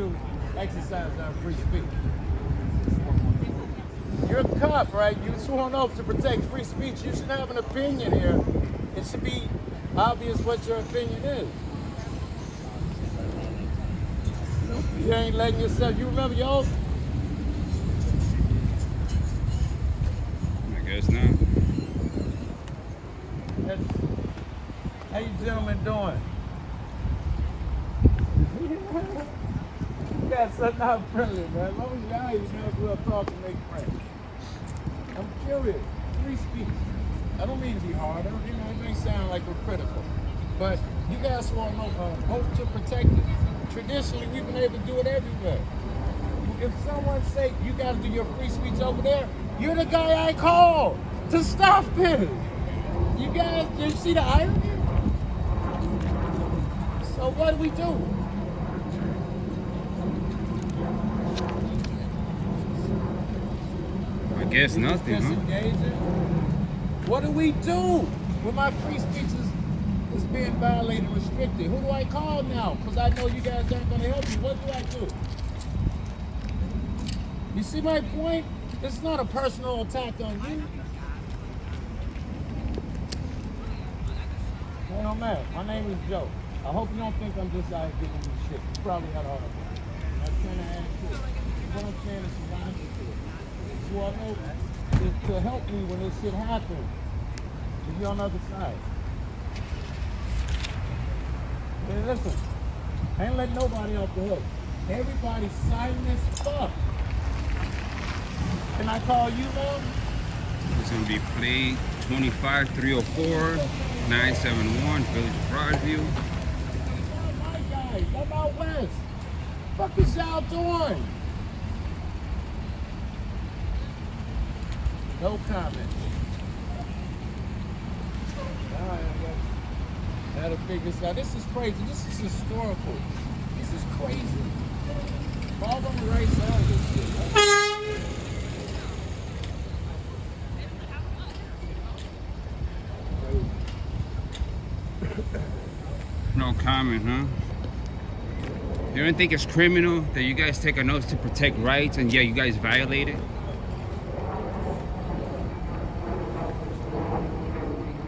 to exercise our free speech. You're a cop, right? You sworn oath to protect free speech. You should have an opinion here. It should be obvious what your opinion is. You ain't letting yourself, you remember your oath? I guess not. How you gentlemen doing? You got something out friendly, man. As long as you're out, you never grew up talking and make friends. I'm curious. Free speech. I don't mean to be hard. It may sound like we're critical. But you guys swore an oath to protect it. Traditionally, we've been able to do it everywhere. If someone say you got to do your free speech over there, you're the guy I called to stop it. You guys, you see the irony? So what do we do? I guess nothing, huh? What do we do when my free speech is being violated, restricted? Who do I call now? Because I know you guys aren't going to help me. What do I do? You see my point? It's not a personal attack on you. Hey, no matter. My name is Joe. I hope you don't think I'm just out here giving you shit. You probably had all of it. I'm not trying to add to it. What I'm saying is some honesty to it. So I know to help me when this shit happens. If you're on the other side. Hey, listen. I ain't letting nobody off the hook. Everybody's silent as fuck. Can I call you now? It's going to be plate 25304 971 Village of Broadview. My guys, I'm out west. What the fuck is y'all doing? No comment. That'll figure this out. This is crazy. This is historical. This is crazy. Fall on the right side of this shit. Right? No comment, huh? You don't think it's criminal that you guys take an oath to protect rights and yeah, you guys violate it?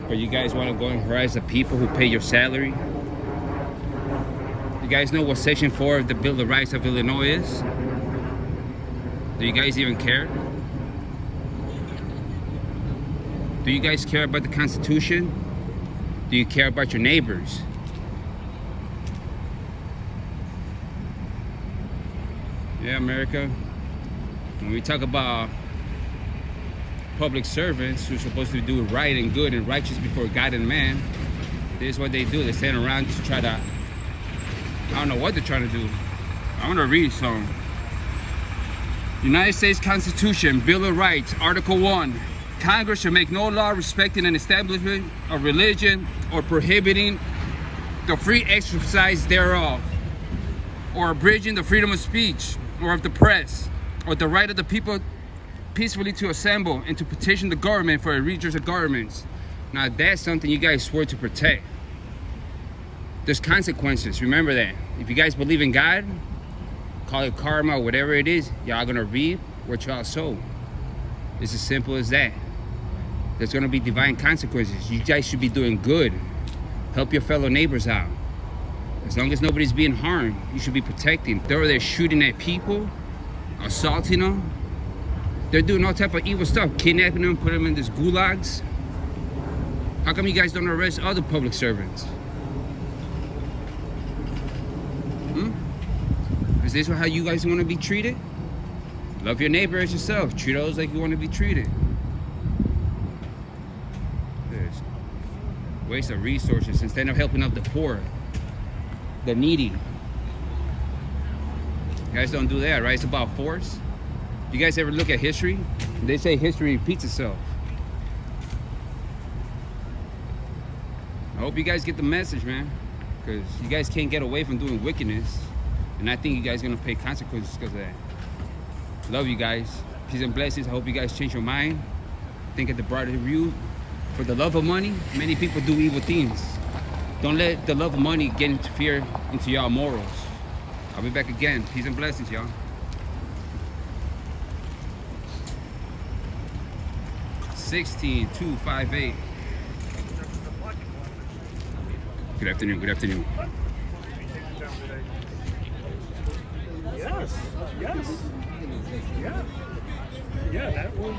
But you guys want to go and harass the people who pay your salary? You guys know what Section 4 of the Bill of Rights of Illinois is? Do you guys even care? Do you guys care about the Constitution? Do you care about your neighbors? Yeah, America. When we talk about public servants who are supposed to do right and good and righteous before God and man, this is what they do. They stand around to try to, I don't know what they're trying to do. I want to read some. United States Constitution, Bill of Rights, Article 1. Congress shall make no law respecting an establishment of religion or prohibiting the free exercise thereof, or abridging the freedom of speech or of the press, or the right of the people peacefully to assemble and to petition the government for a redress of governments. Now that's something you guys swore to protect. There's consequences, remember that. If you guys believe in God, call it karma or whatever it is, y'all gonna reap what y'all sow. It's as simple as that. There's gonna be divine consequences. You guys should be doing good. Help your fellow neighbors out. As long as nobody's being harmed, you should be protecting. They're shooting at people, assaulting them. They're doing all type of evil stuff, kidnapping them, putting them in these gulags. How come you guys don't arrest other public servants? Is this how you guys want to be treated? Love your neighbor as yourself. Treat others like you want to be treated. There's waste of resources instead of helping out the poor, the needy. You guys don't do that, right? It's about force. You guys ever look at history? They say history repeats itself. I hope you guys get the message, man. Because you guys can't get away from doing wickedness. And I think you guys are going to pay consequences because of that. Love you guys. Peace and blessings. I hope you guys change your mind. Think of the broader view. For the love of money, many people do evil things. Don't let the love of money get interfere into your morals. I'll be back again. Peace and blessings, y'all. $16,258. Good afternoon. Good afternoon. Yes. Yes. Yeah. Yeah, that was.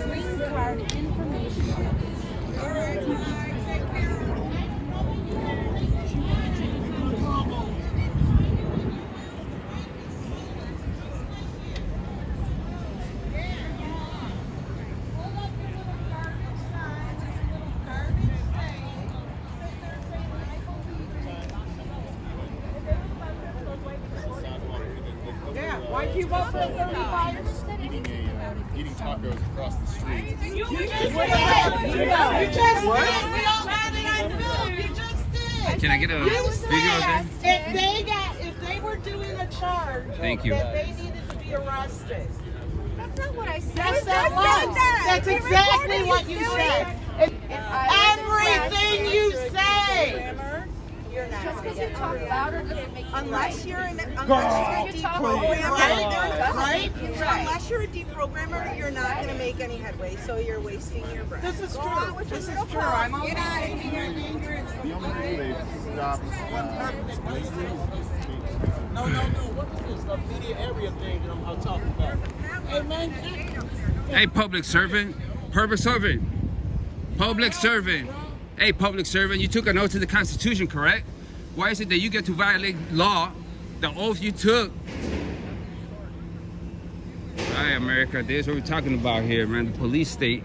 Green card information. Yeah, why'd you vote for 35? Eating tacos across the street. You just did. We all had it on film. You just did. Can I get a video of that? If they were doing a charge, Thank you. that they needed to be arrested. That's not what I said. Yes, that was. That's exactly what you said. Everything you say. You're not just because you talk louder doesn't make you Unless you're a Right? unless you're a deprogrammer, you're not going to make any headway. So you're wasting your breath. This is true. This is true. I'm okay. Get out of here, dangerous. The only thing they stopped. No. What is this? The media area thing that I'm talking about. Hey, man. Hey, public servant. Public servant. Public servant. Hey, public servant, you took an oath to the Constitution, correct? Why is it that you get to violate law, the oath you took? All right, America, this is what we're talking about here, man. The police state.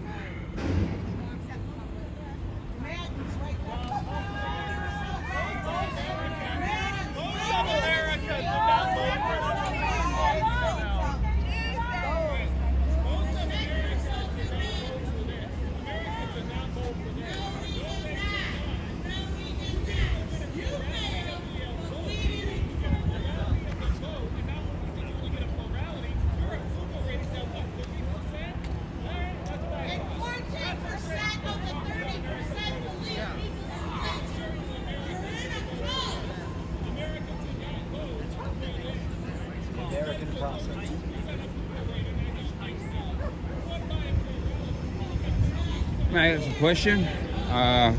I have a question.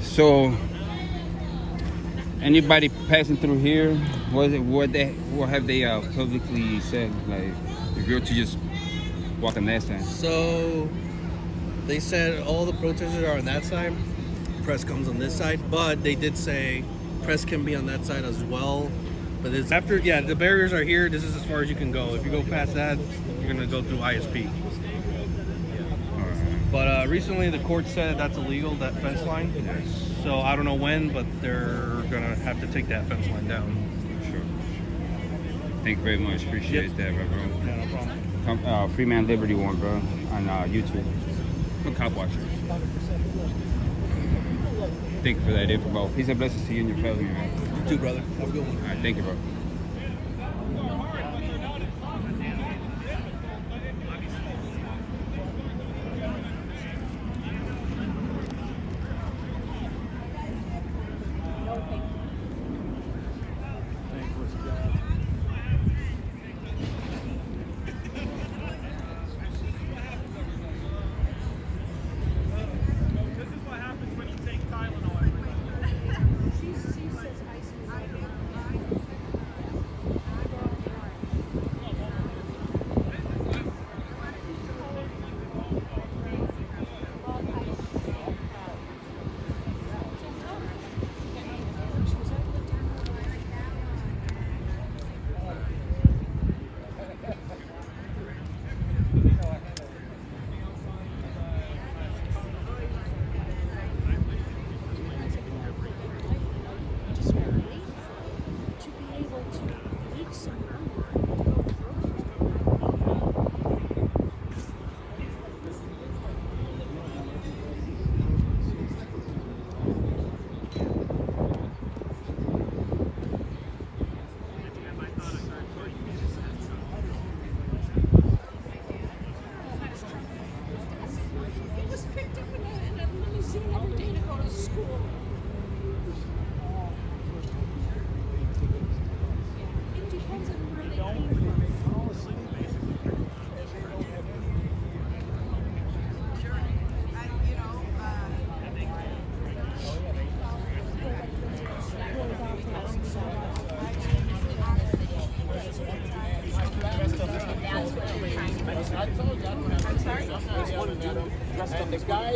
So, anybody passing through here, what have they publicly said? Like, if you were to just walk on that side. So they said all the protesters are on that side, press comes on this side, but they did say press can be on that side as well. But it's after, yeah, the barriers are here. This is as far as you can go. If you go past that, you're gonna go through ISP. But recently the court said that's illegal, that fence line. Yes. So I don't know when, but they're gonna have to take that fence line down. Sure. Thank you very much. Appreciate that, bro. Yeah, no problem. FreeMan Liberty one, bro, on YouTube. I'm a cop watcher. Thank you for that info, bro. Peace and blessings to you and your family, man. You too, brother. Have a good one. All right, thank you, bro.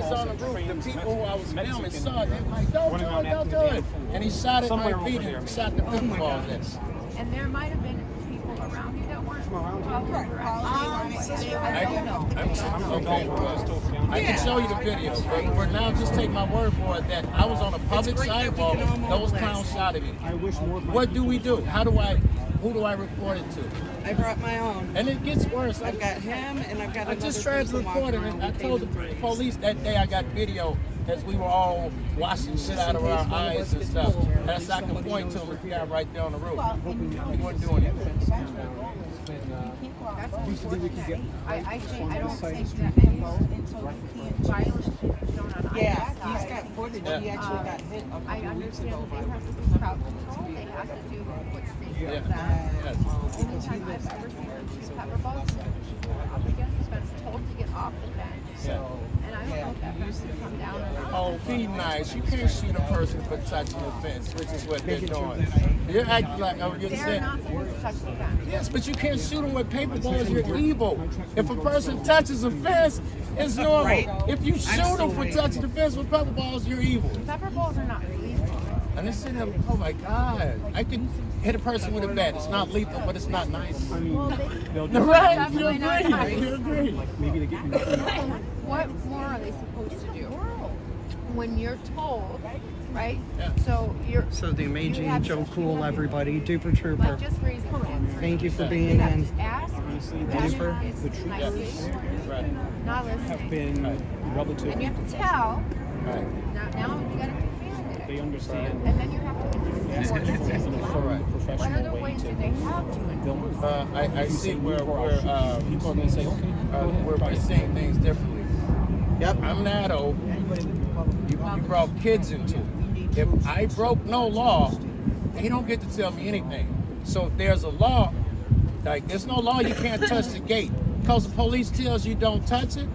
was on the roof. The people who I was filming saw it. They were like, don't do it, don't do it. And he shot at my feet and shot the pickleball at us. And there might have been people around you that weren't following directions. I don't know. Okay, well, I can show you the video, but for now, just take my word for it that I was on a public sidewalk. Those clowns shot at me. What do we do? Who do I report it to? I brought my own. And it gets worse. I've got him, and I've got. I just tried to report it, and I told the police that day I got video as we were all washing shit out of our eyes and stuff. And so I can point to him if he got right there on the roof. He wasn't doing it. I don't think that any violent people shown on Yeah, either he's side. got footage. He actually got hit. I understand they have to do crowd control. They have to do what's safe Yeah. for them. Yes. Anytime I've ever seen them shoot pepper balls, people were up against the fence, told to get off the fence. Yeah. And I don't know if that person come down or not. Oh, be nice. You can't shoot a person for touching the fence, which is what they're doing. You're acting like, oh, you're They're saying. not supposed to touch the fence. Yes, but you can't shoot them with paper balls. You're evil. If a person touches a fence, it's normal. Right. If you shoot them for touching the fence with paper balls, you're evil. Pepper balls are not lethal. And they said, oh my God, I can hit a person with a bat. It's not lethal, but it's not nice. Well, Right? You definitely not nice. agree? You agree? What more are they supposed to do? When you're told, right? Yeah. So you're. So the you amazing have- Joe you Cool, have- everybody, Duper Trooper. Like just raising kids. Thank you for Yeah. being You have in. to ask, Duper. it's nicely, Right. not listening. Been And you have to tell. Right. Now you gotta defend it. they understand And then you have to enforce it. All right. What professional other way ways to do they have to enforce? I see where people are going to say, okay, we're seeing things differently. Yep. I'm not old. You brought kids into it. If I broke no law, they don't get to tell me anything. So if there's a law, like there's no law you can't touch the gate. Because the police tells you don't touch it,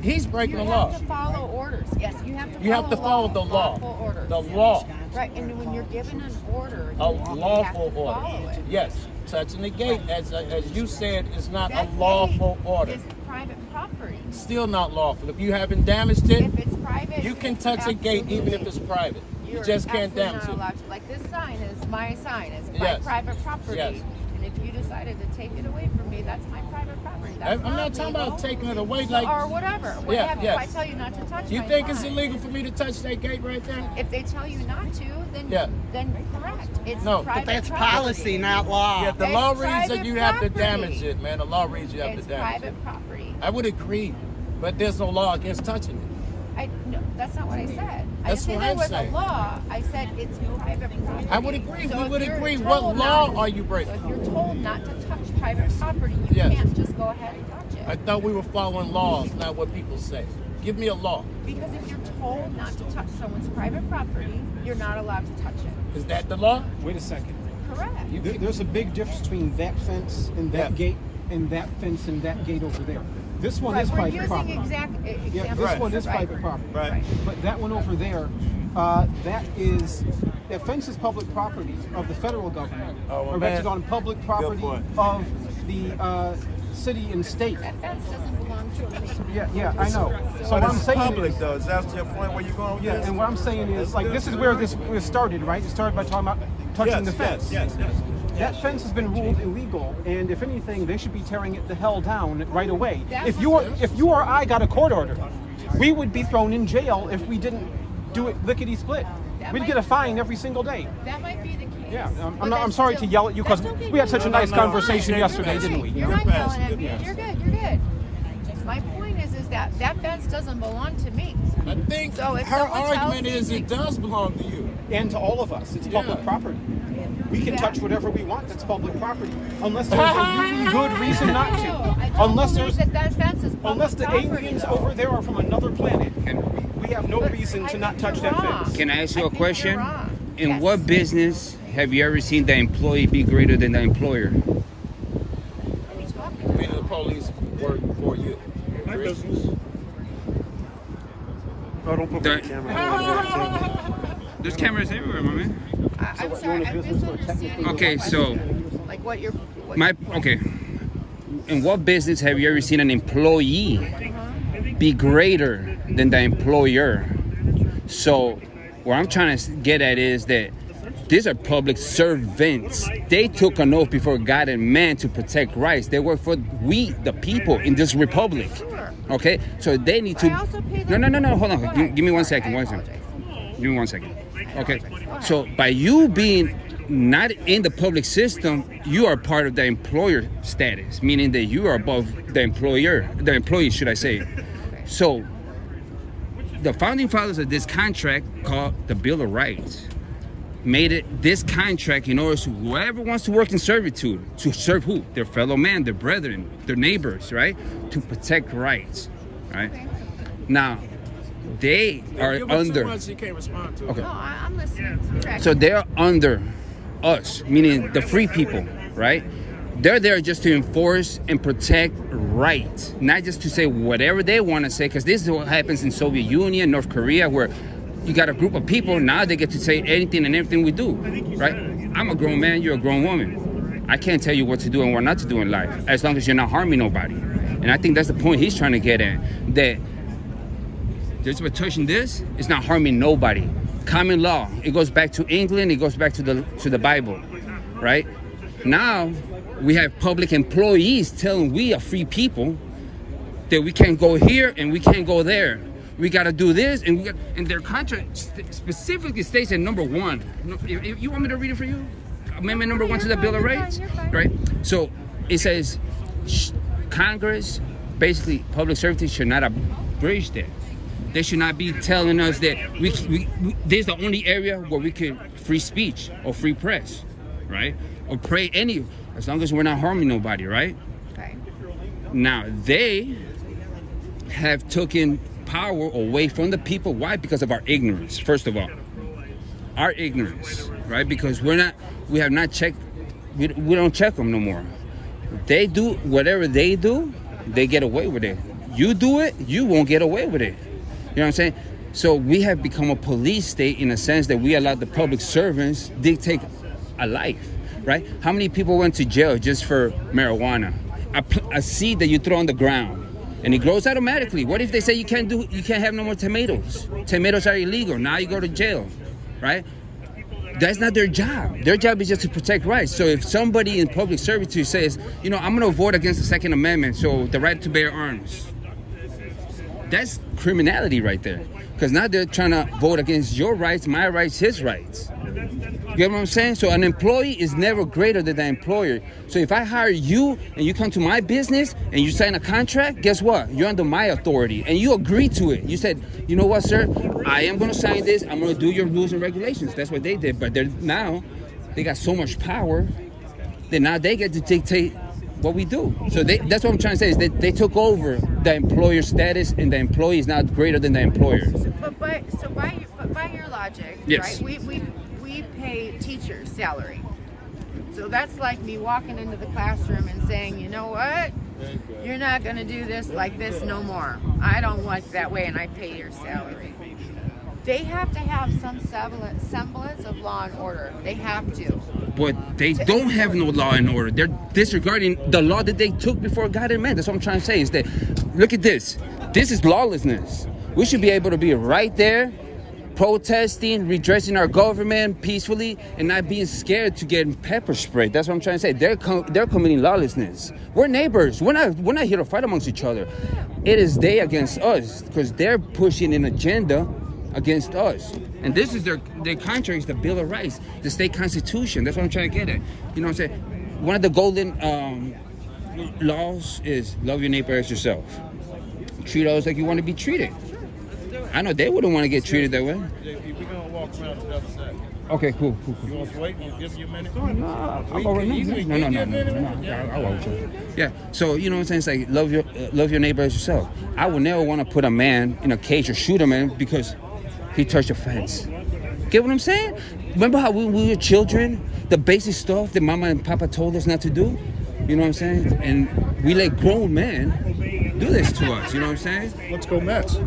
he's breaking You the law. have to follow orders. Yes, you have to follow You have to follow the law. lawful orders. The law. Right, and when you're given an order, A you have lawful to follow order. it. Yes. Touching the gate, as you said, is not a That lawful gate order. is private property. Still not lawful. If you haven't damaged it, If it's private, you can touch a gate even if it's private. You just can't absolutely damage not it. allowed to. Like this sign is my sign. It's my Yes. private property. Yes. And if you decided to take it away from me, that's my private property. That's I'm not talking legal. about taking it away. Like, Or whatever. Yeah, Whatever. yes. If I tell you not to touch you my think it's sign, illegal for me to touch that gate right there? If they tell you not to, then Yeah. then correct. It's No, but private That's property. policy, not law. Yeah, the It's law reads that private you have to property. damage it, man. The law reads you have It's to damage it. private property. I would agree, but there's no law against touching it. No, that's not what I said. I That's didn't say what there I'm was saying. a law. I said it's private property. I would agree. So We if would you're agree. told What law not- are you So breaking? if you're told not to touch private property, you Yes. can't just go ahead and touch it. I thought we were following laws, not what people say. Give me a law. Because if you're told not to touch someone's private property, you're not allowed to touch it. Is that the law? wait a second. Correct. There's a big difference between that fence and that Yeah. gate and that fence and that gate over there. This one Right, is we're private using property. example. Yeah, this one is Right. private property. Right. But that one over there, that fence is public property of the federal government. Oh, well, or that's man. on public property point. of the city and state. That fence doesn't belong to me. Yeah, I know. So what I'm saying is, though. Is that your point where you're going with yeah, this? and what I'm saying is, like, this is where this started, right? It started by talking about touching the fence. Yes. That fence has been ruled illegal, and if anything, they should be tearing it the hell down right away. That If was- you or I got a court order, we would be thrown in jail if we didn't do it lickety split. That We'd might- get a fine every single day. That might be the case. Yeah, But I'm that's sorry to still- yell at you because that's okay. we had such a No, nice no, conversation no. yesterday, You're didn't we? You're You're not past yelling at it. me. Yes. You're good. You're good. My point is that that fence doesn't belong to me. I think So if her someone tells argument me is to- it does belong to you. And to all of us, it's public Yeah. property. We can Yeah. touch whatever we want that's public property, unless there's a really good reason not I to. don't Unless believe there's that fence is public Unless the property, aliens though. over there are from another planet, Can, we have no But reason I to not think touch you're that wrong. fence. can I ask you I a think you're question? wrong. In Yes. what business have you ever seen the employee be greater than the employer? What are you talking about? Maybe the police work for you. My business. No, don't put The- my camera. There's cameras everywhere, my man. I'm sorry. I'm misunderstanding. Okay, your so question. Like what you're. What my okay. In what business have you ever seen an employee be greater than the employer. So what I'm trying to get at is that these are public servants. They took an oath before God and man to protect rights. They work for we, the people in this republic. Okay? So they need to... No. Hold on. Give me 1 second. Give me 1 second. Okay? So by you being not in the public system, you are part of the employer status, meaning that you are above the employee, should I say. So the founding fathers of this contract, called the Bill of Rights, made it this contract in order to whoever wants to work in servitude, to serve who? Their fellow man, their brethren, their neighbors, right? To protect rights, right? Now, they are under... You can't respond to it. Okay. No, I'm listening. So they're under us, meaning the free people, right? They're there just to enforce and protect rights, not just to say whatever they want to say, because this is what happens in Soviet Union, North Korea, where you got a group of people, now they get to say anything and everything we do, right? I'm a grown man, you're a grown woman. I can't tell you what to do and what not to do in life, as long as you're not harming nobody. And I think that's the point he's trying to get at, that just by touching this, it's not harming nobody. Common law, it goes back to England, it goes back to the Bible, right? Now, we have public employees telling we are free people that we can't go here and we can't go there. We got to do this, and their contract specifically states in number 1. If you want me to read it for you? Amendment number 1 to the Bill of Rights, right? So it says Congress, basically public services should not abridge that. They should not be telling us that this is the only area where we can free speech or free press, right? Or pray as long as we're not harming nobody, right? Okay. Now, they have taken power away from the people. Why? Because of our ignorance, first of all. Our ignorance, right? Because we have not checked, we don't check them no more. They do whatever they do, they get away with it. You do it, you won't get away with it. You know what I'm saying? So we have become a police state in a sense that we allow the public servants dictate a life, right? How many people went to jail just for marijuana? A seed that you throw on the ground and it grows automatically. What if they say you can't have no more tomatoes? Tomatoes are illegal. Now you go to jail, right? That's not their job. Their job is just to protect rights. So if somebody in public servitude says, I'm going to vote against the Second Amendment, so the right to bear arms, that's criminality right there. Because now they're trying to vote against your rights, my rights, his rights. You get what I'm saying? So an employee is never greater than the employer. So if I hire you and you come to my business and you sign a contract, guess what? You're under my authority and you agree to it. You said, you know what, sir? I am going to sign this. I'm going to do your rules and regulations. That's what they did. But they got so much power that now they get to dictate what we do. So that's what I'm trying to say is that they took over the employer status and the employee is now greater than the employer. But by your logic, yes, right? We pay teachers salary. So that's like me walking into the classroom and saying, you know what? You're not going to do this like this no more. I don't like that way, and I pay your salary. They have to have some semblance of law and order. They have to. But they don't have no law and order. They're disregarding the law that they took before God and man. That's what I'm trying to say is that, look at this. This is lawlessness. We should be able to be right there, protesting, redressing our government peacefully, and not being scared to get pepper sprayed. That's what I'm trying to say. They're committing lawlessness. We're neighbors. We're not here to fight amongst each other. It is they against us because they're pushing an agenda against us. And this is their contrary is the Bill of Rights, the state constitution. That's what I'm trying to get at. You know what I'm saying? One of the golden laws is love your neighbor as yourself. Treat others like you want to be treated. I know they wouldn't want to get treated that way. We're going to walk around to the other side. Okay, cool. You want to wait and give you a minute? No, I'll go right now. No. I'll walk with you. Yeah, so you know what I'm saying? It's like love your neighbor as yourself. I would never want to put a man in a cage or shoot a man because he touched a fence. Get what I'm saying? Remember how when we were children, the basic stuff that mama and papa told us not to do? You know what I'm saying? And we let grown men do this to us. You know what I'm saying? Let's go Mets.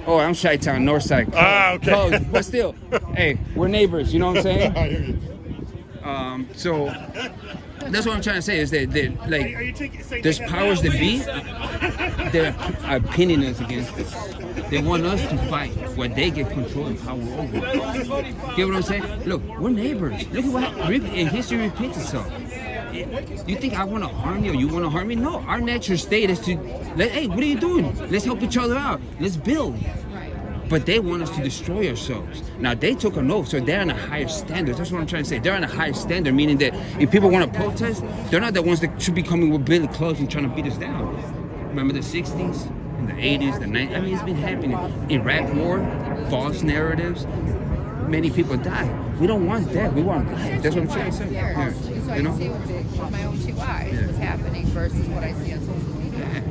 Oh, I'm Chi-Town, North Side. Okay. Close, but still, hey, we're neighbors. You know what I'm saying? So that's what I'm trying to say is that like there's powers that be. Their opinion is against us. They want us to fight where they get control and power over. Get what I'm saying? Look, we're neighbors. Look at what and history repeats itself. You think I want to harm you or you want to harm me? No, our natural state is to, hey, what are you doing? Let's help each other out. Let's build. But they want us to destroy ourselves. Now, they took an oath, so they're on a higher standard. That's what I'm trying to say. They're on a higher standard, meaning that if people want to protest, they're not the ones that should be coming with billy clubs and trying to beat us down. Remember the 60s, and the 80s, the 90s? I mean, it's been happening. Iraq war, false narratives. Many people died. We don't want that. We want life. That's what I'm trying to say. Yeah. So I see with my own 2 eyes what's happening versus what I see on social media.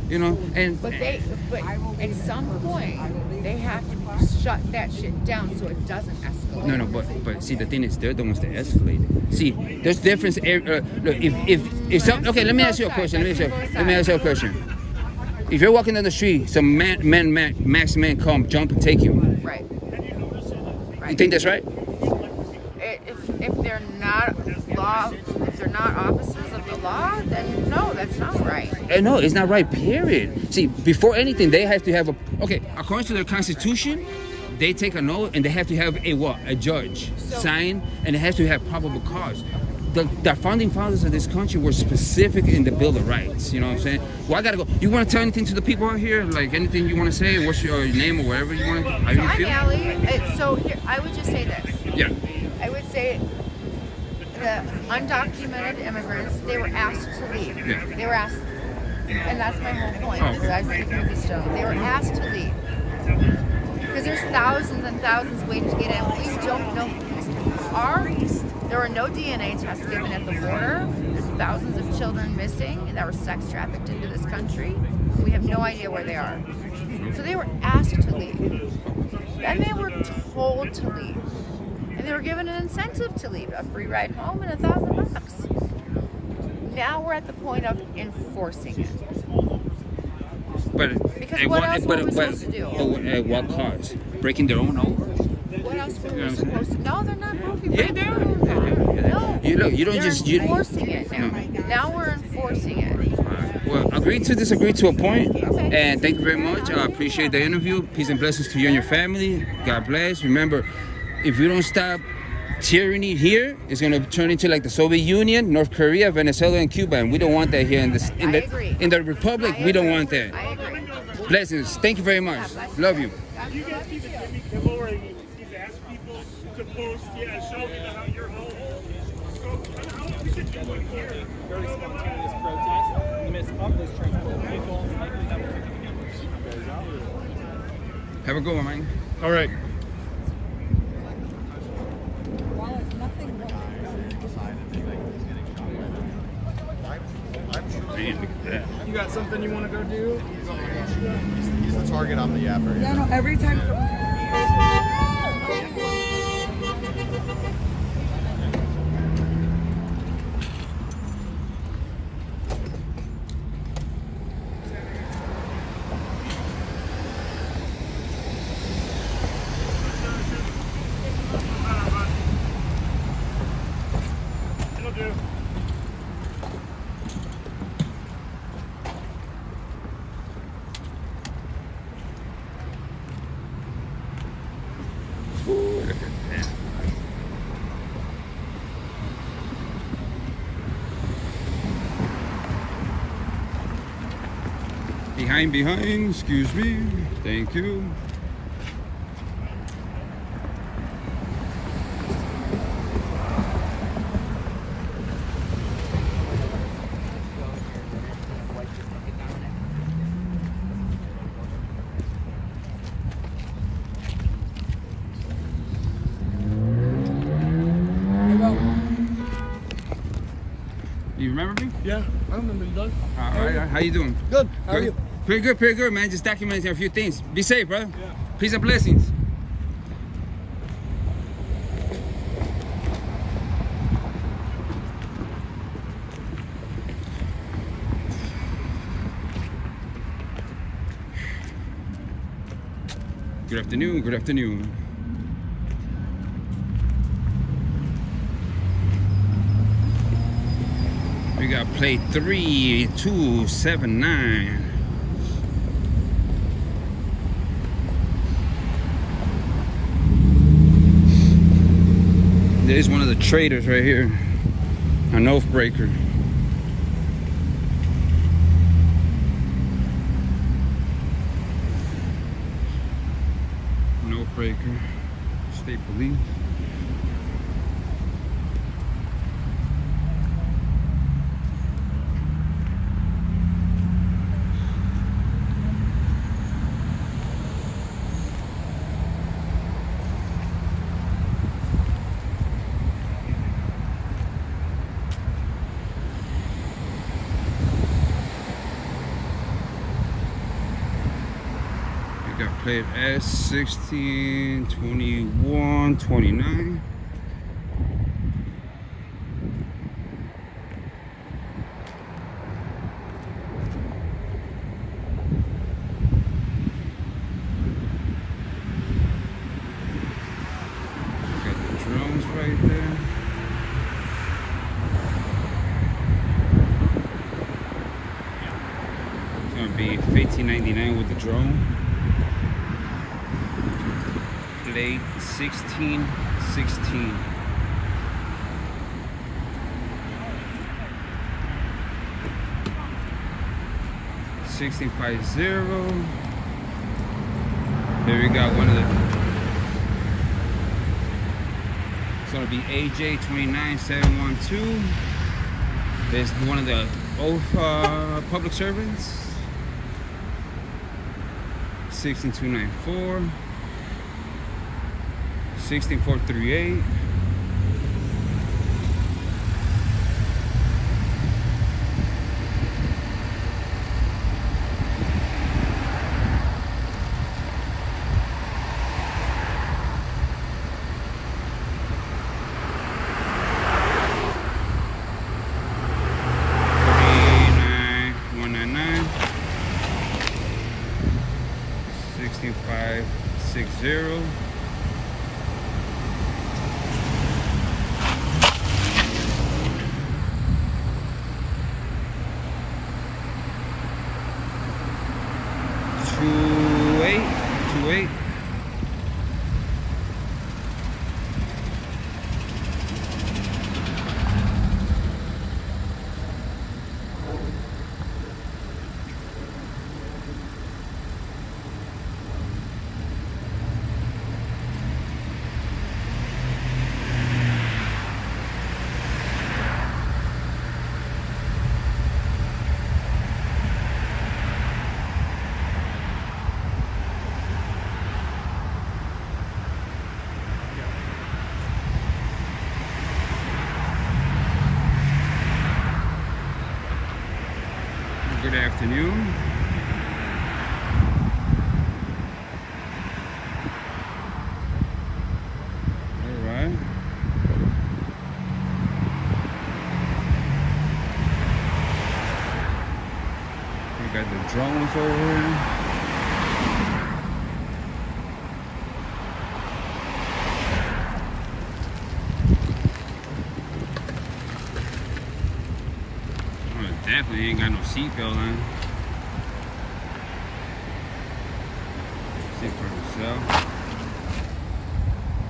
You know, and but at some point they have to shut that shit down so it doesn't escalate. No, but see, the thing is, they're the ones that escalate it. See, there's difference. Look, if some, okay, let me ask you a question. Let me ask you a question. If you're walking down the street, some masked man come, jump, and take you. Right. You think that's right? If they're not officers of the law, then no, that's not right. No, it's not right, period. See, before anything, they have to have according to their constitution, they take an oath and they have to have a judge sign, and it has to have probable cause. The founding fathers of this country were specific in the Bill of Rights. You know what I'm saying? Well, I gotta go. You want to tell anything to the people out here? Like anything you want to say? What's your name or whatever you want to? How you feel? I'm Allie. So here, I would just say this. Yeah. I would say the undocumented immigrants, they were asked to leave. Yeah. They were asked, and that's my whole point. Oh, okay. I was speaking with this gentleman. They were asked to leave because there's thousands and thousands waiting to get in. We don't know who these people are. There were no DNA tests given at the border. There's thousands of children missing that were sex trafficked into this country. We have no idea where they are. So they were asked to leave. Then they were told to leave. And they were given an incentive to leave, a free ride home and $1,000. Now we're at the point of enforcing it. Because what else were we supposed to do? At what cost? Breaking their own oath? What else were we supposed to do? No, they're not broken. Yeah, they are. No. You don't they're just enforcing it now. Now we're enforcing it. Well, agree to disagree to a point. Okay. And thank you very much. I appreciate the interview. Peace and blessings to you and your family. God bless. Remember, if we don't stop tyranny here, it's going to turn into like the Soviet Union, North Korea, Venezuela, and Cuba, and we don't want that here in the Republic. We don't want that. I agree. Blessings. Thank you very much. Love you. You guys need to give me Kimmel or you need to ask people to post, show me your home. So, how we should do it here. Very spontaneous protest in the midst of this transport vehicle. Likely that will take the cameras. Have a good one, man. All right. Man, look at that. You got something you want to go do? He's the target, I'm the yapper. Yeah, no, every time. It'll do. Look at that. Behind, excuse me. Thank you. You remember me? Yeah, I remember you, Doug. All right. How you doing? Good. How are you? Pretty good, man. Just documenting a few things. Be safe, brother. Yeah. Peace and blessings. Good afternoon. plate 3279. There's one of the traders right here, an oath breaker. An oath breaker, state police. Got plate S16 21 29. Got the drones right there. It's gonna be $15.99 with the drone. Plate 1616. Here we got one of the. It's gonna be AJ 29712. There's one of the oath public servants. 16294. 16438. $16560. Two eight. Good afternoon. All right. We got the drones over here. Definitely ain't got no seatbelt on. See for himself.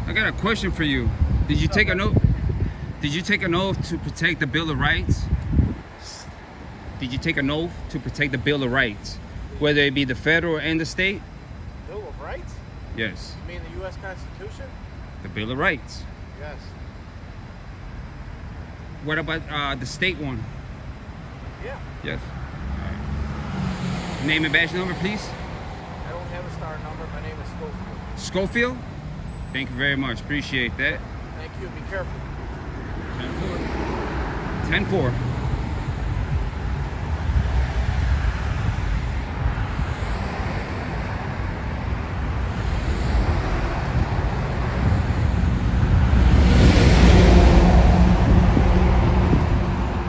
I got a question for you. Did you take an oath? Did you take an oath to protect the Bill of Rights? Did you take an oath to protect the Bill of Rights, whether it be the federal and the state? Bill of Rights? Yes. You mean the U.S. Constitution? The Bill of Rights. Yes. What about the state one? Yeah. Yes. Name and badge number, please. I don't have a star number. My name is Schofield. Schofield? Thank you very much. Appreciate that. Thank you. Be careful. 10-4. 10-4.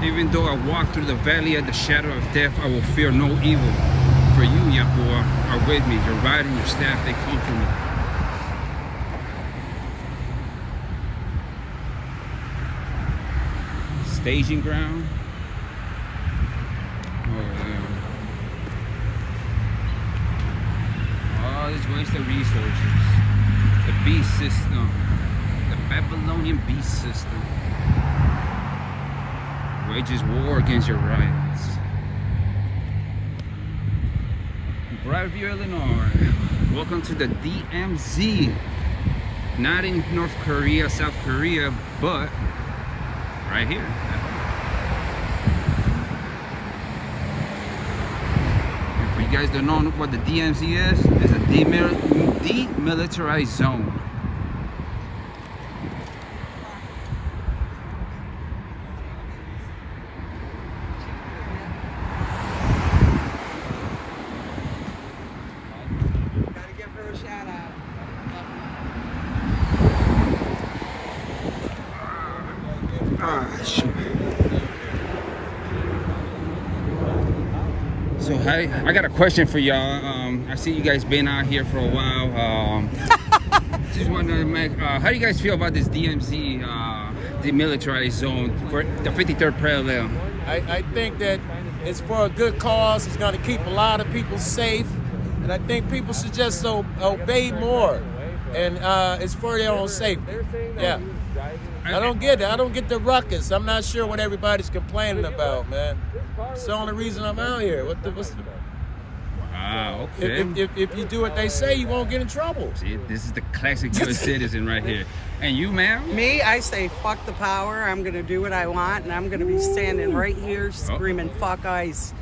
Even though I walk through the valley of the shadow of death, I will fear no evil. For you, Yahuwah, are with me. Your rod and your staff, they comfort me. Staging ground. where's the resources? The beast system. The Babylonian beast system. Wages war against your rights. Brightview, Illinois. Welcome to the DMZ. Not in North Korea, South Korea, but right here. If you guys don't know what the DMZ is, it's a demilitarized zone. Gotta give her a shout out. So I got a question for y'all. I see you guys been out here for a while. Just wanted to make, how do you guys feel about this DMZ demilitarized zone for the 53rd parallel? I think that it's for a good cause. It's going to keep a lot of people safe. And I think people should just obey more. And it's for their own safety. Yeah. I don't get it. I don't get the ruckus. I'm not sure what everybody's complaining about, man. It's the only reason I'm out here. What's the... Wow, okay. If you do what they say, you won't get in trouble. See, this is the classic U.S. citizen right here. And you, ma'am? Me, I say fuck the power. I'm gonna do what I want, and I'm gonna be standing right here screaming fuck ICE.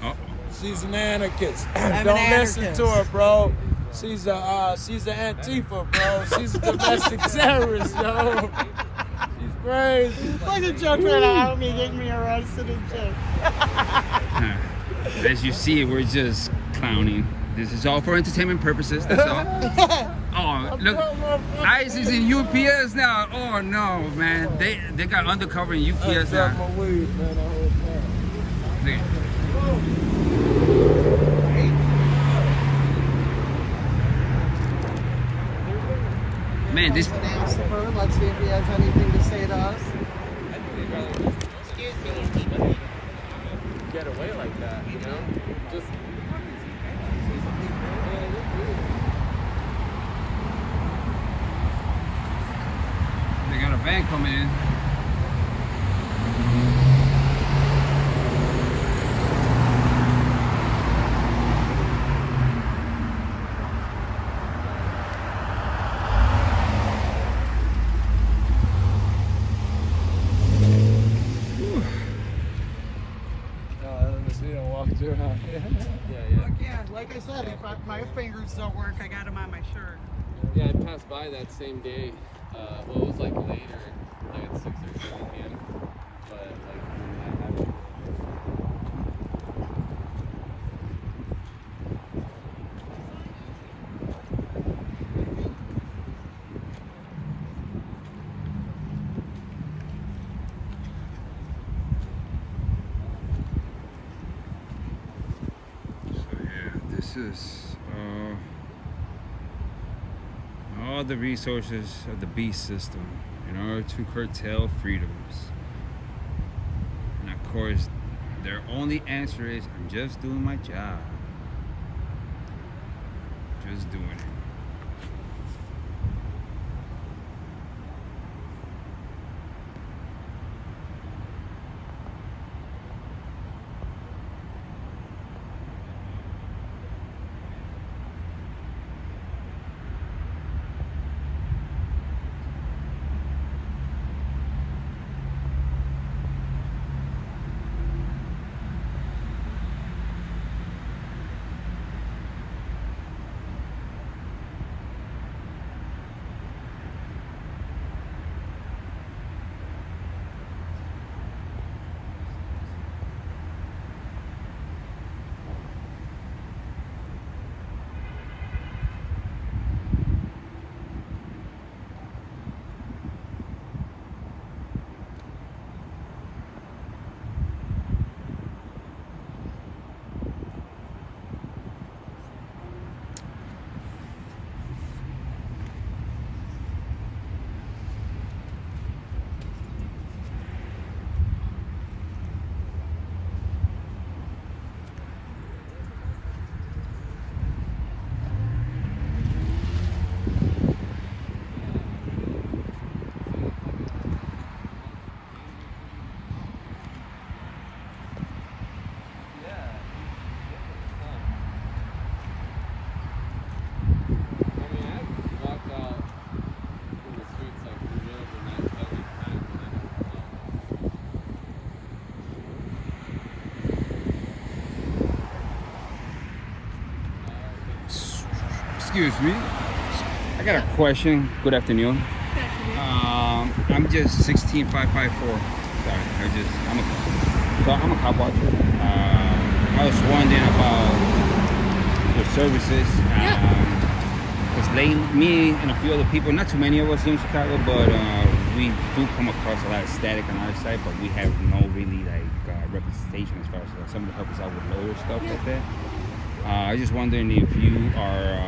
She's an anarchist. I'm Don't an listen anarchist. to her, bro. She's an Antifa, bro. She's a domestic terrorist, yo. She's crazy. Like a joke right now, me getting me arrested and shit. As you see, we're just clowning. This is all for entertainment purposes. That's all. Oh, look, ICE is in UPS now. Oh no, man, they got undercover in UPS now. My weed, man, the whole time. Man, this. Let's see if he has anything to say to us. Get away like that, you know? Just They got a van coming in. Yeah, like I said, if my fingers don't work, I got them on my shirt. yeah, I passed by that same day. Well, it was like later, like at 6 or 7 p.m. But like when that happened. This is all the resources of the beast system in order to curtail freedoms. And of course, their only answer is, I'm just doing my job. Just doing it. Excuse me. I got a question. Good afternoon. I'm just 16554. Sorry, I'm a cop watcher. I was wondering about your services. Because me and a few other people, not too many of us in Chicago, but we do come across a lot of static on our side, but we have no really representation as far as somebody to help us out with lawyer stuff like that. I was just wondering if you are,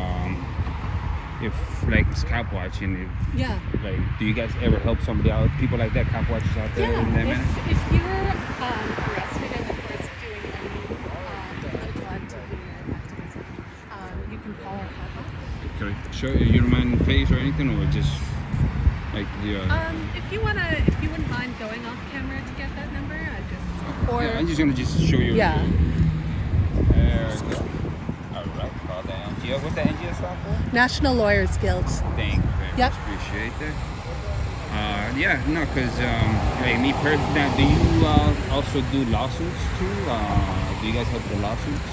if like cop watching, do you guys ever help somebody out, people like that, cop watchers out there? In that manner? If you're arrested in the course of doing any drug to activism, you can call our hotline. Okay. Show you don't mind face or anything, or just like the. If you wouldn't mind going off camera to get that number, I'm just gonna show you. Yeah. There we go. All right. Call the NGO. What's the NGO stand for? National Lawyers Guild. Thank you very much. Appreciate that. Because like me personally, do you also do lawsuits too? Do you guys help with the lawsuits?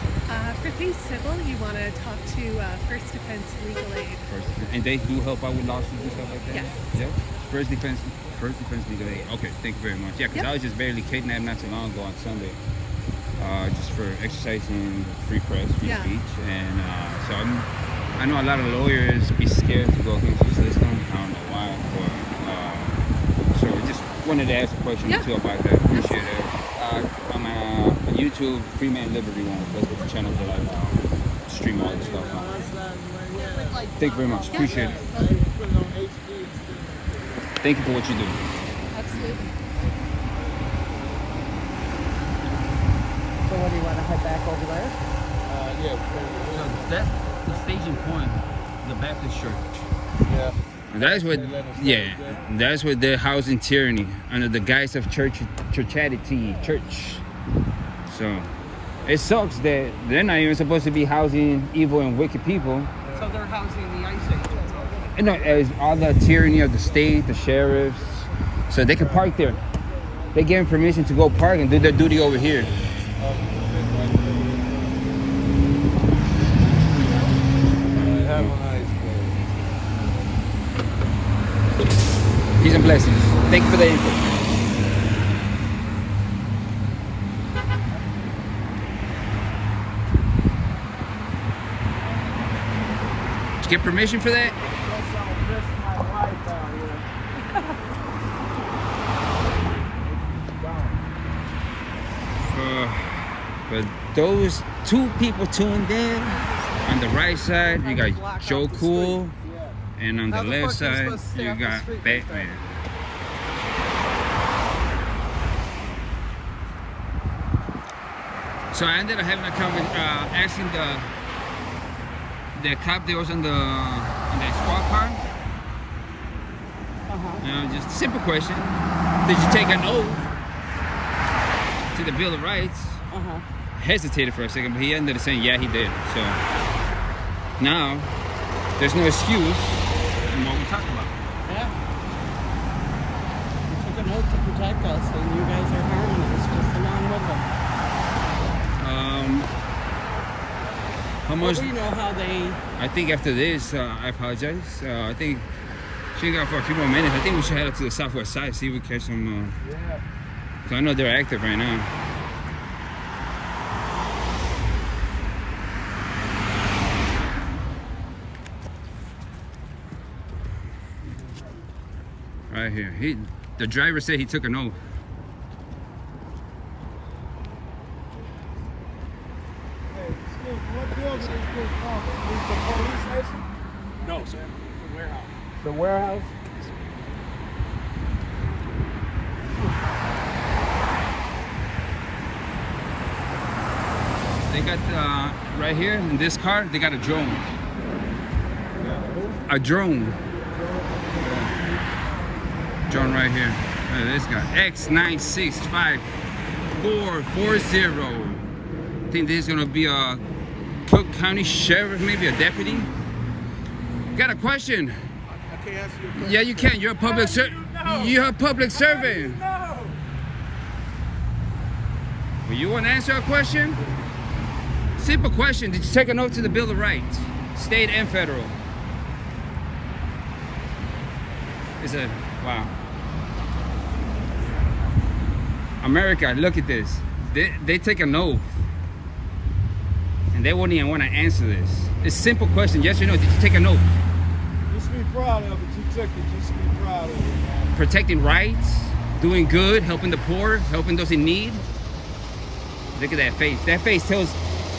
For things civil, you want to talk to First Defense Legal Aid. And they do help out with lawsuits and stuff like that? Yes. Yep. First Defense Legal Aid. Okay, thank you very much. Yeah, because I was just barely kidnapped not too long ago on Sunday. Just for exercising free press, free speech. And so I know a lot of lawyers be scared to go against the system. I don't know why. But, so I just wanted to ask a question or two about that. Appreciate it. I'm on YouTube, FreeMan Liberty one. That's what the channel that I stream all this stuff on. Thank you very much. Appreciate it. Thank you for what you do. Absolutely. So what, do you want to head back over there? So that's the staging point, the Baptist church. Yeah. And that's what they're housing tyranny under the guise of church. So it sucks that they're not even supposed to be housing evil and wicked people. So they're housing the Ice Age. You know, as all the tyranny of the state, the sheriffs, so they can park there. They give them permission to go park and do their duty over here. Have a nice day. Peace and blessings. Thank you for the info. Did you get permission for that? But those two people tuned in, on the right side you got Joe Cool, and on the left side you got Batman. So I ended up having a conversation, asking the cop that was in that squad car. Just a simple question: did you take an oath to the Bill of Rights? Hesitated for a second, but he ended up saying, yeah, he did. So now there's no excuse in what we talked about. Yeah. You took an oath to protect us, and you guys are harming us just along with them. How much? Well, we know how they. I think after this, I apologize. I think she got for a few more minutes. I think we should head up to the southwest side, see if we catch some. Cause I know they're active right now. Right here. The driver said he took an oath. Hey, excuse me, what building is this from? Is the police station? No, sir. The warehouse. The warehouse? They got right here in this car, they got a drone. A drone. Drone right here. This guy. X965-440. I think this is gonna be a Cook County Sheriff, maybe a deputy. Got a question? I can't ask you a question. Yeah, you can. You're a public You're a public servant. Well, you want to answer a question? Simple question. Did you take an oath to the Bill of Rights? state and federal. It's a, wow. America, look at this. They take an oath. And they won't even want to answer this. It's a simple question, yes or no, did you take an oath? Just be proud of it. You took it. Just be proud of it, man. Protecting rights, doing good, helping the poor, helping those in need. Look at that face. That face tells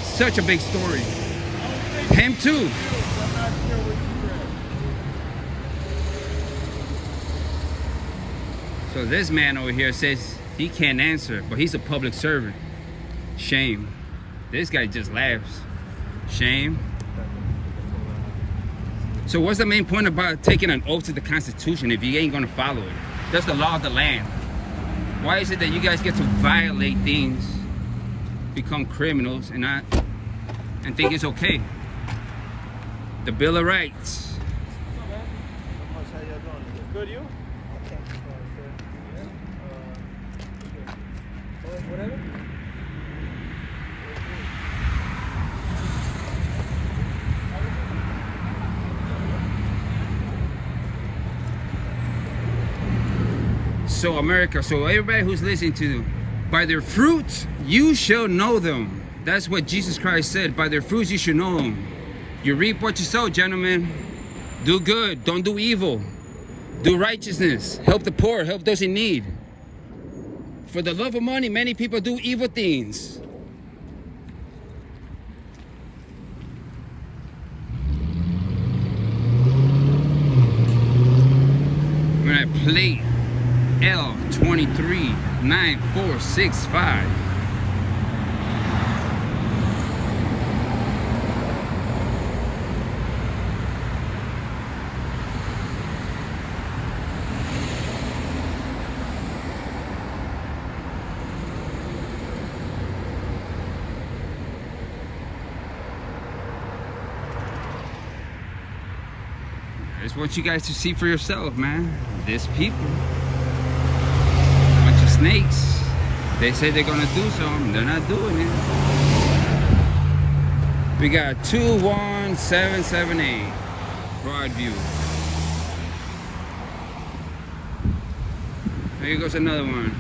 such a big story. Him too. I'm not sure what you read. So this man over here says he can't answer, but he's a public servant. Shame. This guy just laughs. Shame. So what's the main point about taking an oath to the Constitution if you ain't gonna follow it? That's the law of the land. Why is it that you guys get to violate things, become criminals, and think it's okay? The Bill of Rights. Good, you? Whatever. So America, so everybody who's listening to, by their fruits you shall know them. That's what Jesus Christ said. By their fruits you should know them. You reap what you sow, gentlemen. Do good, don't do evil. Do righteousness, help the poor, help those in need. For the love of money, many people do evil things. When I plate L239465. I just want you guys to see for yourself, man. This people, bunch of snakes. They say they're gonna do something, they're not doing it. We got 21778 Broadview. Here goes another one.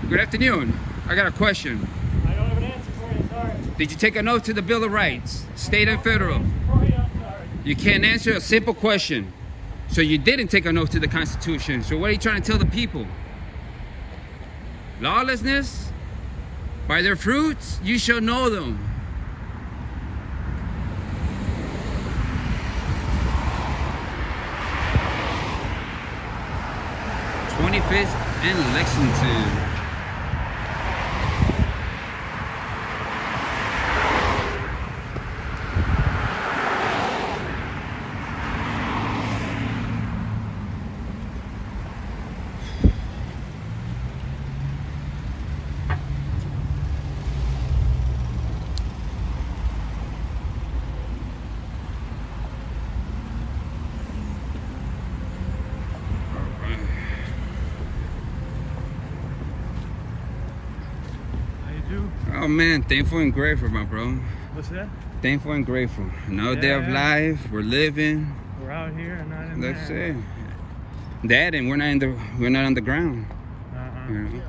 Good afternoon. I got a question. I don't have an answer for you, sorry. Did you take an oath to the Bill of Rights, state and federal? For you, I'm sorry. You can't answer a simple question. So you didn't take an oath to the Constitution. So what are you trying to tell the people? Lawlessness? By their fruits, you shall know them. '25th and Lexington. Oh man, thankful and grateful, my bro. What's that? Thankful and grateful. Another day of life. We're living. We're out here and not in That's there. it. That and we're not on the ground. You know?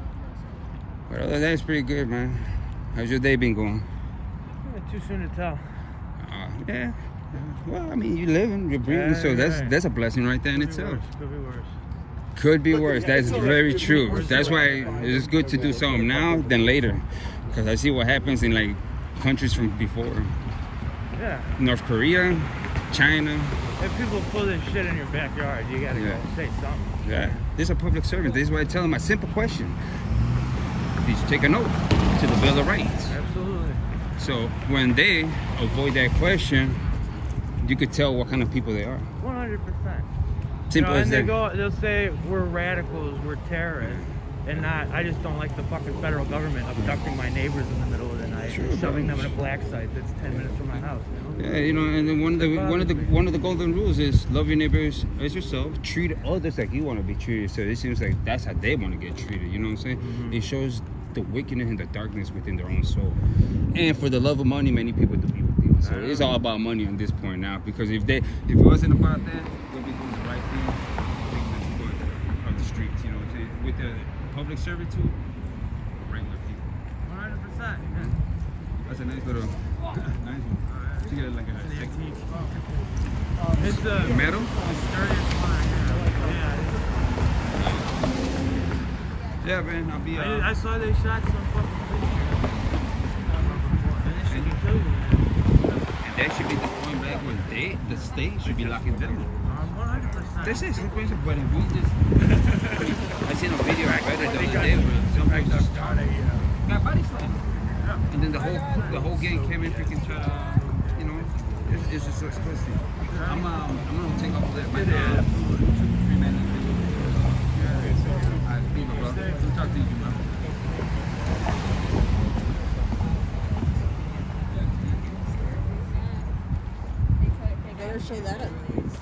But other than that, it's pretty good, man. How's your day been going? Too soon to tell. Yeah. Well, I mean, you're living, you're breathing, so that's a blessing right there in itself. Could be worse. Could be worse. That's very true. That's why it's good to do something now than later, because I see what happens in like countries from before. Yeah. North Korea, China. If people pull this shit in your backyard, you gotta go say something. Yeah. This is a public servant. This is why I tell them a simple question. Did you take a note to the Bill of Rights? Absolutely. So when they avoid that question, you could tell what kind of people they are. 100%. Simple as that. They'll say we're radicals, we're terrorists, and not. I just don't like the fucking federal government abducting my neighbors in the middle of the night, Sure, shoving them in a black site that's 10 minutes from my house. You know? Yeah, you know, and then one of the golden rules is love your neighbors as yourself, treat others like you want to be treated. So it seems like that's how they want to get treated. You know what I'm saying? Mm-hmm. It shows the wickedness and the darkness within their own soul. And for the love of money, many people do evil things. So it's all about money on this point now. Because if it wasn't about that, we'd be doing the right thing. Going on the streets, you know, with the public servitude for regular people. 100%. Yeah. That's a nice little, nice one. You get like a It's the metal. sturdiest one. Yeah, man. I'll be. I saw they shot some fucking pictures. And it should be killed. And that should be going back when the state should be locking them. 100%. This is crazy, but if we just. I seen a video better the other day where some people just got body slammed. And then the whole gang came in freaking try to, you know, it's just so expensive. I'm gonna take off of that right now. FreeMan Liberty. Alright, leave it, bro. We'll talk to you, bro. Better show that at least.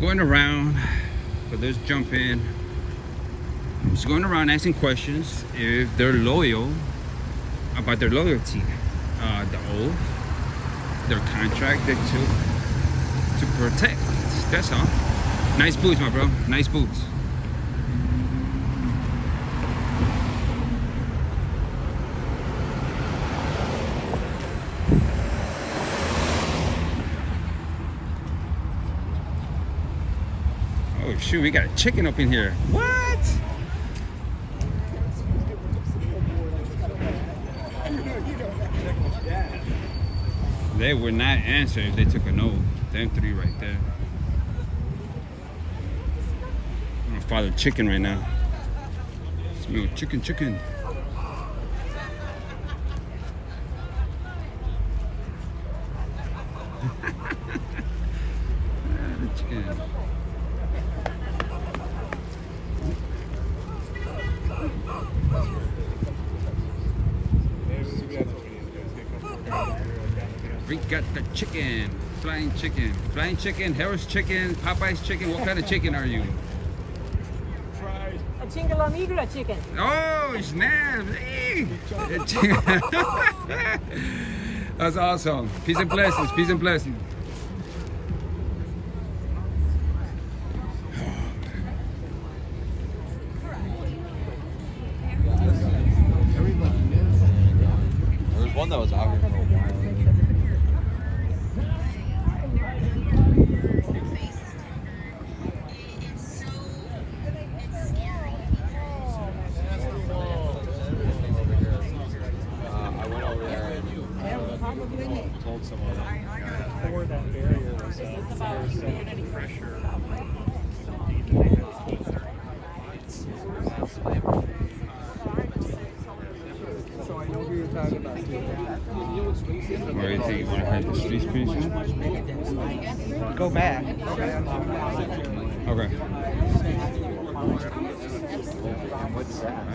Going around, so let's jump in. I'm just going around asking questions if they're loyal, about their loyalty, the oath, their contract they took to protect. That's all. Nice boots, my bro. Nice boots. Oh shoot, we got a chicken up in here. What? They would not answer if they took a no. Them three right there. I'm gonna follow chicken right now. Smell chicken. Chicken. We got the chicken, flying chicken, Harris chicken, Popeye's chicken. What kind of chicken are you? A chingalamigla chicken. Oh, snap! Hey. That's awesome. Peace and blessings. Peace and blessings. There was one that was out here for a while. I went over there and told someone For that barrier was pressure. So I know who you're talking about. What do you think? You want to hide the streets pretty soon? Go back. Okay. what's that?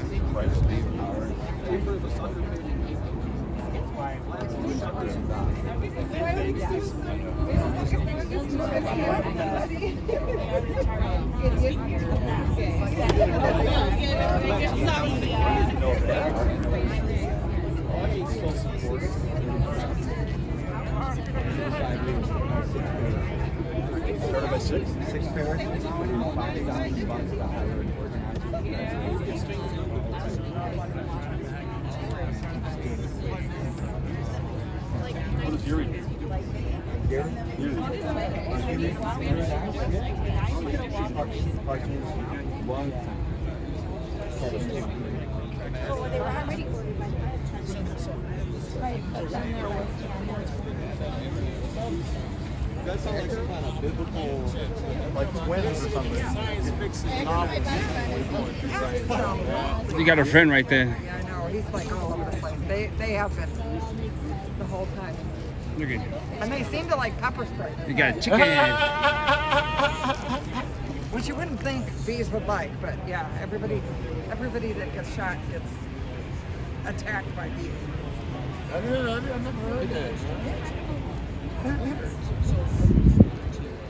Started by six parents, $5,000 to hire an organizer. What is your Gary? You guys sound like some kind of biblical, like twins or something. You got a friend right there. Yeah, I know. He's like all over the place. They have been the whole time. Look at you. And they seem to like pepper spray. You got a chicken. Which you wouldn't think bees would like, but yeah, everybody that gets shot gets attacked by bees. I never heard that.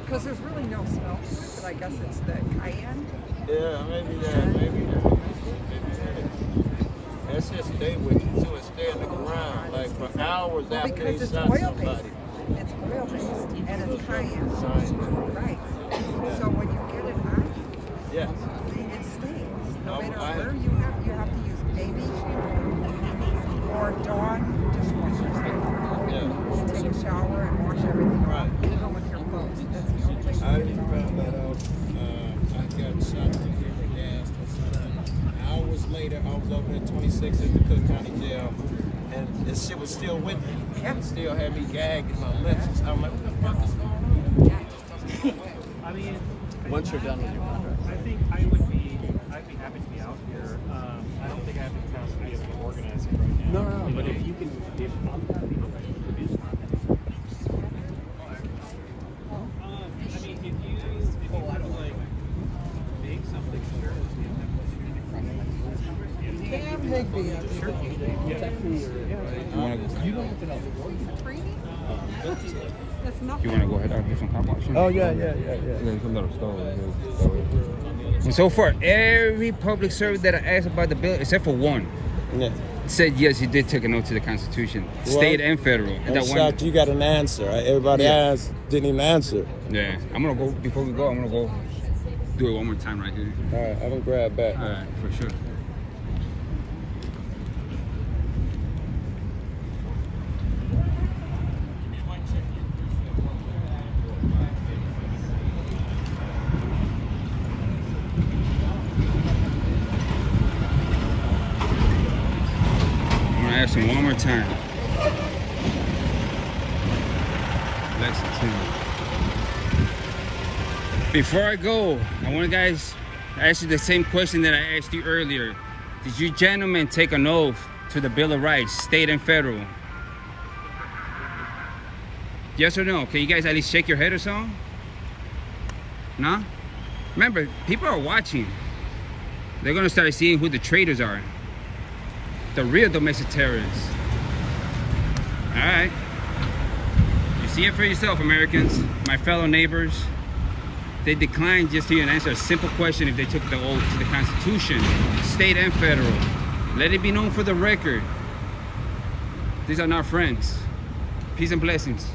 Because there's really no smell to it, but I guess it's the cayenne. Yeah, maybe that. That's just stay with you too and stay in the ground like for hours Well, after they because it's shot oil somebody. based. It's oil based and it's cayenne. Right. So when you get it on, Yes. it stays. No I- matter I- where you have to use baby shampoo or Dawn dishwasher. Yeah. You take a shower and wash everything off, Right. even with your clothes. That's the only thing. I found that out. I got shot with gas or something. Hours later, I was over at 26 at the Cook County Jail, and this shit was still with me. Yeah. It still had me gagged in my lips. I'm like, what the fuck is going on? I mean, Once you're done with your contract. I think I'd be happy to be out here. I don't think I have the capacity of an organizer right now. No. But if you can, if I mean, if you want to like make something sure. Cam Higby. You want to go ahead and do some car washing? Oh, yeah. There's a little stove. And so far, every public servant that I asked about the bill, except for one, Yeah. said yes, he did take a note to the Constitution, state and federal. And I'm that shocked you got an answer. Everybody asked, didn't even answer. Yeah, I'm gonna go before we go. I'm gonna go do it one more time right here. All right, I'm gonna grab back. All right, for sure. I'm gonna ask him one more time. Lexington. Before I go, I want to guys ask you the same question that I asked you earlier. Did you gentlemen take an oath to the Bill of Rights, state and federal? Yes or no? Can you guys at least shake your head or something? No? Remember, people are watching. They're gonna start seeing who the traitors are. The real domestic terrorists. All right. You see it for yourself, Americans, my fellow neighbors. They declined just to even answer a simple question if they took the oath to the Constitution, state and federal. Let it be known for the record. These are not friends. Peace and blessings.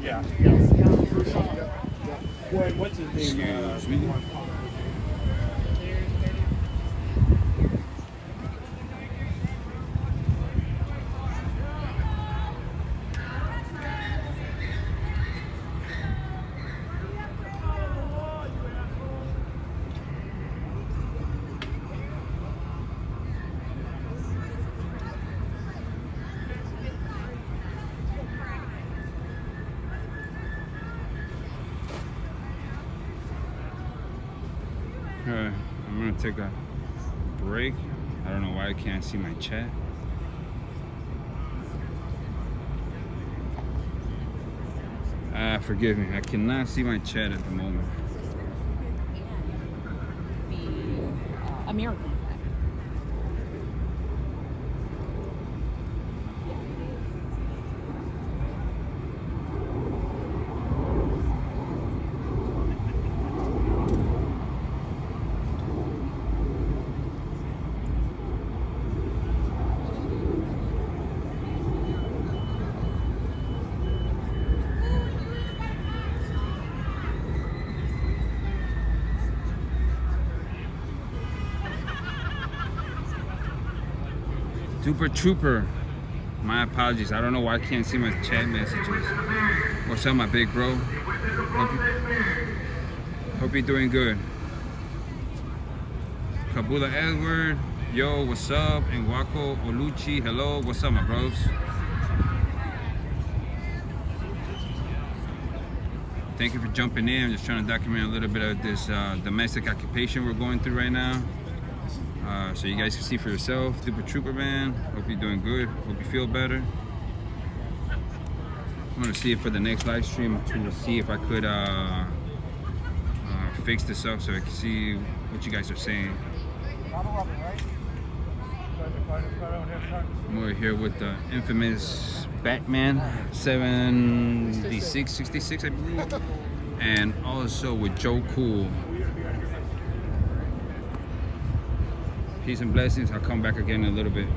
Yeah. What's his name? I'm gonna take a break. I don't know why I can't see my chat. Forgive me, I cannot see my chat at the moment. The American flag. Super Trooper, my apologies. I don't know why I can't see my chat messages. What's up, my big bro? Hope you're doing good. Kabula Edward, yo, what's up? And Wako Oluchi, hello, what's up, my bros? Thank you for jumping in. I'm just trying to document a little bit of this domestic occupation we're going through right now. So you guys can see for yourself. Super Trooper, man. Hope you're doing good. Hope you feel better. I'm gonna see it for the next live stream to see if I could fix this up so I can see what you guys are saying. I'm over here with the infamous Batman 7666, I believe, and also with Joe Cool. Peace and blessings. I'll come back again in a little bit.